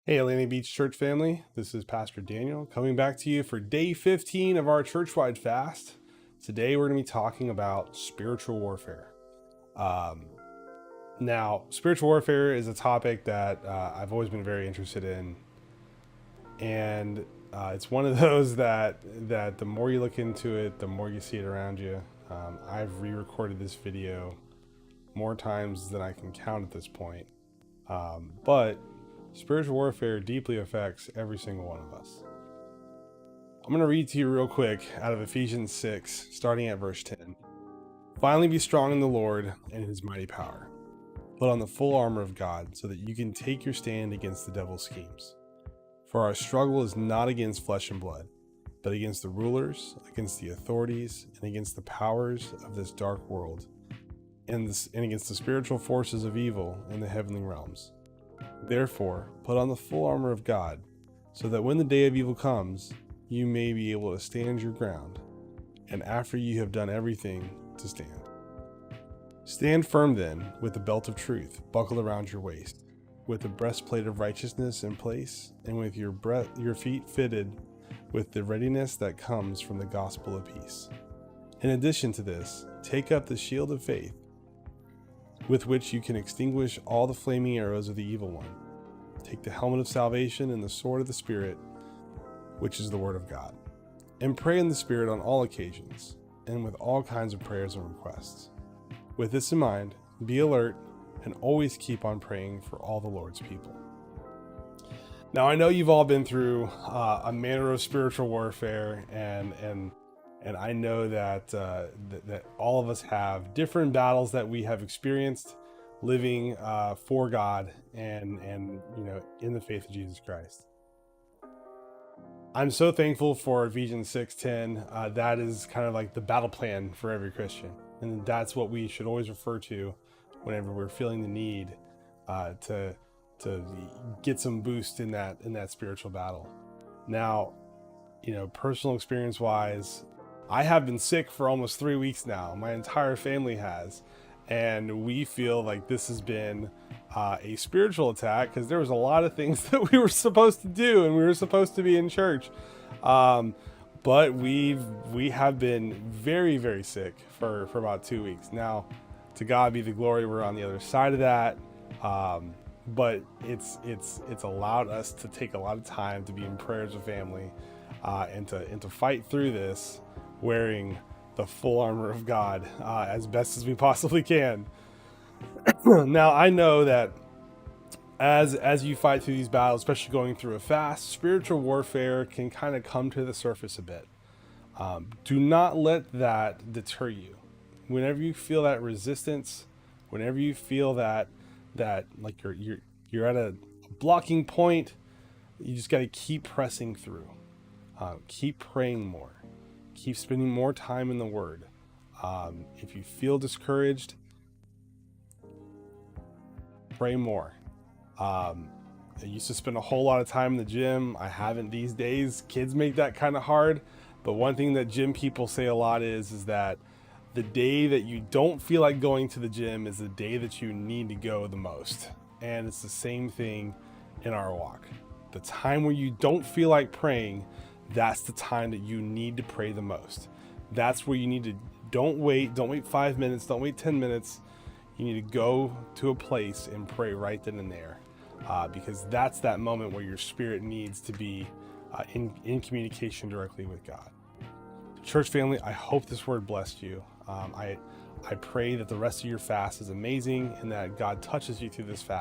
Hey, Atlantic Beach Church family, this is Pastor Daniel coming back to you for day 15 of our church-wide fast. Today we're going to be talking about spiritual warfare. Now, spiritual warfare is a topic that I've always been very interested in, and it's one of those that the more you look into it, the more you see it around you. I've re-recorded this video more times than I can count at this point, but spiritual warfare deeply affects every single one of us. I'm going to read to you real quick out of Ephesians 6, starting at verse 10. Finally, be strong in the Lord and in his mighty power. Put on the full armor of God so that you can take your stand against the devil's schemes. For our struggle is not against flesh and blood, but against the rulers, against the authorities, and against the powers of this dark world, and against the spiritual forces of evil in the heavenly realms. Therefore, put on the full armor of God, so that when the day of evil comes, you may be able to stand your ground, and after you have done everything, to stand. Stand firm then, with the belt of truth buckled around your waist, with the breastplate of righteousness in place, and with your feet fitted with the readiness that comes from the gospel of peace. In addition to this, take up the shield of faith, with which you can extinguish all the flaming arrows of the evil one. Take the helmet of salvation and the sword of the Spirit, which is the word of God. And pray in the Spirit on all occasions, and with all kinds of prayers and requests. With this in mind, be alert and always keep on praying for all the Lord's people. Now, I know you've all been through a manner of spiritual warfare, and I know that that all of us have different battles that we have experienced living for God and in the faith of Jesus Christ. I'm so thankful for Ephesians 6:10. That is kind of like the battle plan for every Christian, and that's what we should always refer to whenever we're feeling the need to get some boost in that spiritual battle. Now, personal experience wise, I have been sick for almost 3 weeks now. My entire family has. And we feel like this has been a spiritual attack because there was a lot of things that we were supposed to do and we were supposed to be in church. But we have been very, very sick for about 2 weeks. Now, to God be the glory, we're on the other side of that. But it's allowed us to take a lot of time to be in prayer as a family and to fight through this wearing the full armor of God as best as we possibly can. Now, I know that as you fight through these battles, especially going through a fast, spiritual warfare can kind of come to the surface a bit. Do not let that deter you. Whenever you feel that resistance, whenever you feel that like you're at a blocking point, you just got to keep pressing through. Keep praying more. Keep spending more time in the Word. If you feel discouraged, pray more. I used to spend a whole lot of time in the gym. I haven't these days. Kids make that kind of hard. But one thing that gym people say a lot is that the day that you don't feel like going to the gym is the day that you need to go the most. And it's the same thing in our walk. The time where you don't feel like praying, that's the time that you need to pray the most. That's where you need to, don't wait 5 minutes, don't wait 10 minutes. You need to go to a place and pray right then and there, because that's that moment where your spirit needs to be in communication directly with God. Church family, I hope this word blessed you. I pray that the rest of your fast is amazing and that God touches you through this fast.